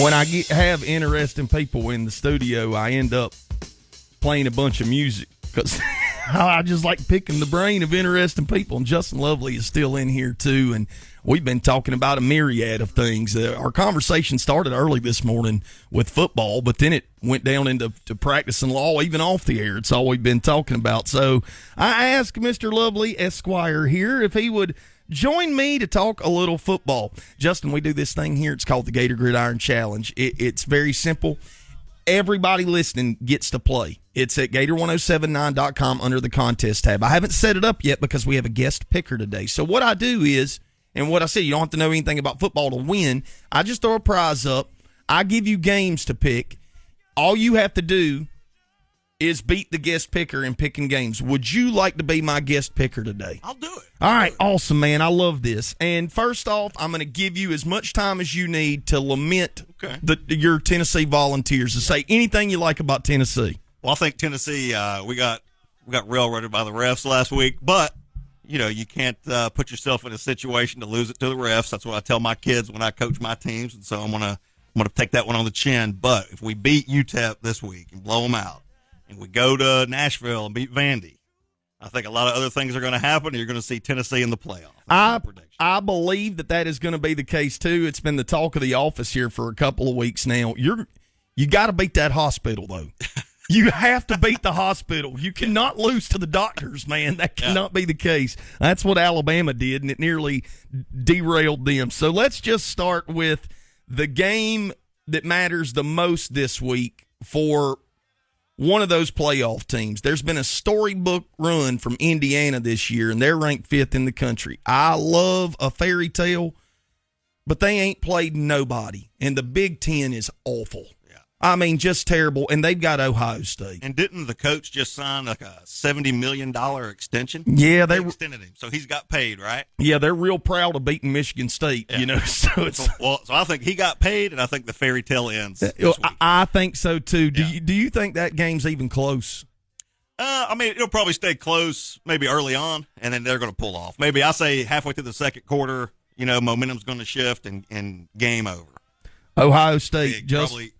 When I have interesting people in the studio, I end up playing a bunch of music because I just like picking the brain of interesting people. And Justin Lovely is still in here, too. And we've been talking about a myriad of things. Our conversation started early this morning with football, but then it went down into practicing law, even off the air. It's all we've been talking about. So I asked Mr. Lovely Esquire here if he would join me to talk a little football. Justin, we do this thing here. It's called the Gator Gridiron Challenge. It's very simple. Everybody listening gets to play. It's at Gator1079.com under the contest tab. I haven't set it up yet because we have a guest picker today. So what I do is, and what I said, you don't have to know anything about football to win. I just throw a prize up. I give you games to pick. All you have to do is beat the guest picker in picking games. Would you like to be my guest picker today? I'll do it. All right, awesome, man. I love this. And first off, I'm going to give you as much time as you need to lament your Tennessee Volunteers, to say anything you like about Tennessee. Well, I think Tennessee, we got railroaded by the refs last week, but you can't put yourself in a situation to lose it to the refs. That's what I tell my kids when I coach my teams, and so I'm gonna take that one on the chin. But if we beat UTEP this week and blow them out, and we go to Nashville and beat Vandy, I think a lot of other things are going to happen, and you're going to see Tennessee in the playoff. I believe that is going to be the case, too. It's been the talk of the office here for a couple of weeks now. You got to beat that hospital, though. You have to beat the hospital. You cannot lose to the doctors, man. That cannot be the case. That's what Alabama did, and it nearly derailed them. So let's just start with the game that matters the most this week for one of those playoff teams. There's been a storybook run from Indiana this year, and they're ranked 5th in the country. I love a fairy tale, but they ain't played nobody, and the Big Ten is awful. I mean, just terrible, and they've got Ohio State. And didn't the coach just sign like a $70 million extension? Yeah, they extended him, so he's got paid, right? Yeah, they're real proud of beating Michigan State, So it's so I think he got paid, and I think the fairy tale ends this week. I think so too. Do you think that game's even close? I mean, it'll probably stay close, maybe early on, and then they're going to pull off. Maybe I say halfway through the second quarter, momentum's going to shift and game over. Ohio State,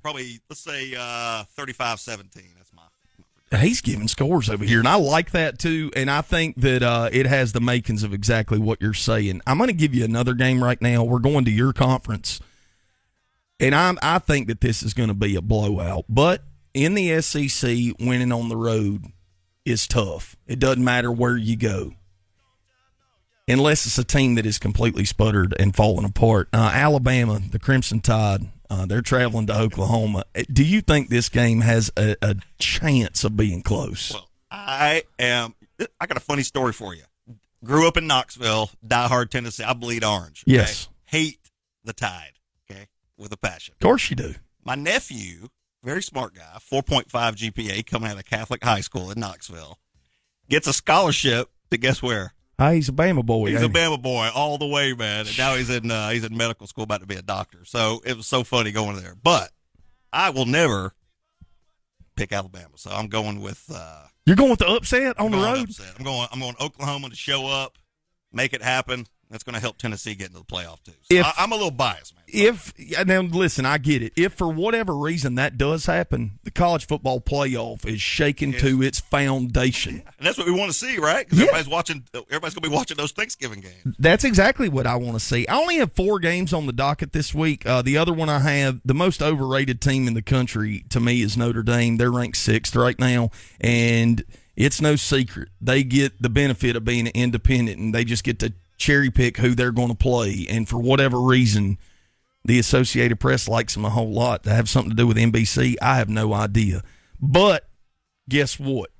probably let's say 35-17. That's my He's giving scores over here, and I like that too. And I think that it has the makings of exactly what you're saying. I'm going to give you another game right now. We're going to your conference, and I think that this is going to be a blowout. But in the SEC, winning on the road is tough. It doesn't matter where you go, unless it's a team that is completely sputtered and falling apart. Alabama, the Crimson Tide, they're traveling to Oklahoma. Do you think this game has a chance of being close? Well, I got a funny story for you. Grew up in Knoxville, diehard Tennessee. I bleed orange. Okay? Yes. Hate the Tide, with a passion. Of course you do. My nephew, very smart guy, 4.5 GPA, coming out of Catholic high school in Knoxville, gets a scholarship to guess where? He's a Bama boy. He's a Bama boy all the way, man. And now he's in medical school, about to be a doctor. So it was so funny going there. But I will never pick Alabama. So I'm going with. You're going with the upset on the road. I'm going Oklahoma to show up, make it happen. That's going to help Tennessee get into the playoff too. So I'm a little biased, man. Now listen, I get it. If for whatever reason that does happen, the college football playoff is shaken to its foundation, and that's what we want to see, right? Because everybody's watching. Everybody's going to be watching those Thanksgiving games. That's exactly what I want to see. I only have 4 games on the docket this week. The other one I have, the most overrated team in the country to me is Notre Dame. They're ranked 6th right now, and it's no secret they get the benefit of being an independent, and they just get to cherry pick who they're going to play. And for whatever reason, the Associated Press likes them a whole lot. To have something to do with NBC, I have no idea. But guess what?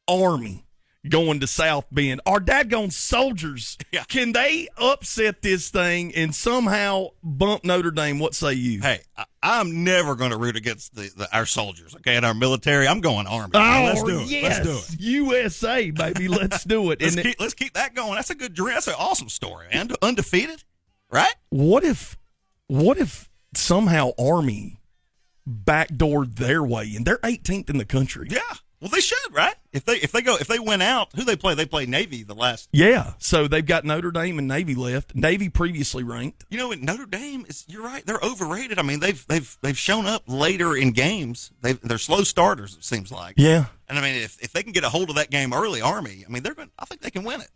Army going to South Bend. Our dadgone soldiers, can they upset this thing and somehow bump Notre Dame? What say you? Hey, I'm never going to root against our soldiers, and our military. I'm going Army. Oh, let's do it. Yes. Let's do it. USA, baby. Let's do it. Let's keep that going. That's a good dream. That's an awesome story. And undefeated, right? What if somehow Army backdoored their way, and they're 18th in the country? Yeah. Well, they should, right? If they win out, who they play? They play Navy the last. Yeah, so they've got Notre Dame and Navy left. Navy previously ranked. You know, Notre Dame is. You're right. They're overrated. I mean, they've shown up later in games. They're slow starters. It seems like. Yeah. And I mean, if they can get a hold of that game early, Army. I mean, I think they can win it.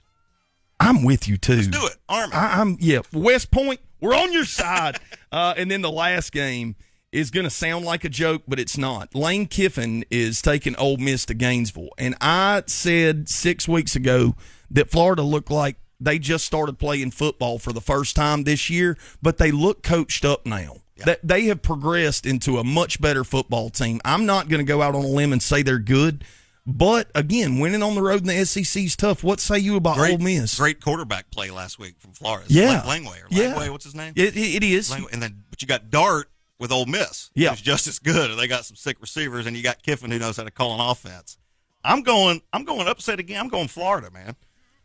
I'm with you too. Let's do it, Army. I'm West Point. We're on your side. And then the last game is going to sound like a joke, but it's not. Lane Kiffin is taking Ole Miss to Gainesville. And I said 6 weeks ago that Florida looked like they just started playing football for the first time this year, but they look coached up now. Yeah. They have progressed into a much better football team. I'm not going to go out on a limb and say they're good, but, again, winning on the road in the SEC is tough. What say you about Ole Miss? Great quarterback play last week from Florida. Yeah. Langway, what's his name? It is. But you got Dart with Ole Miss. Yeah. Who's just as good. And they got some sick receivers, and you got Kiffin who knows how to call an offense. I'm going upset again. I'm going Florida, man.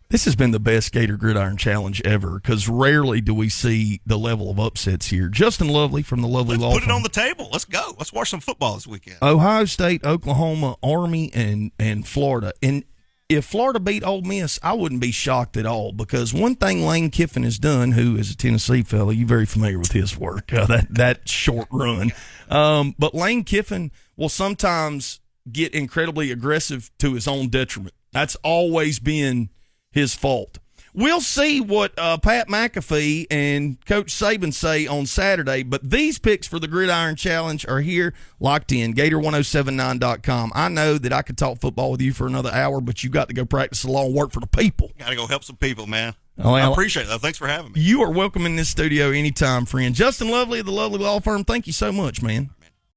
This has been the best Gator Gridiron Challenge ever because rarely do we see the level of upsets here. Justin Lovely from the Lovely Law Let's put Firm. it on the table. Let's go. Let's watch some football this weekend. Ohio State, Oklahoma, Army, and Florida. And if Florida beat Ole Miss, I wouldn't be shocked at all because one thing Lane Kiffin has done, who is a Tennessee fellow, you're very familiar with his work, that short run. But Lane Kiffin will sometimes get incredibly aggressive to his own detriment. That's always been his fault. We'll see what Pat McAfee and Coach Saban say on Saturday, but these picks for the Gridiron Challenge are here, locked in, Gator1079.com. I know that I could talk football with you for another hour, but you got to go practice the law and work for the people. Got to go help some people, man. Well, I appreciate it, though. Thanks for having me. You are welcome in this studio anytime, friend. Justin Lovely of the Lovely Law Firm, thank you so much, man.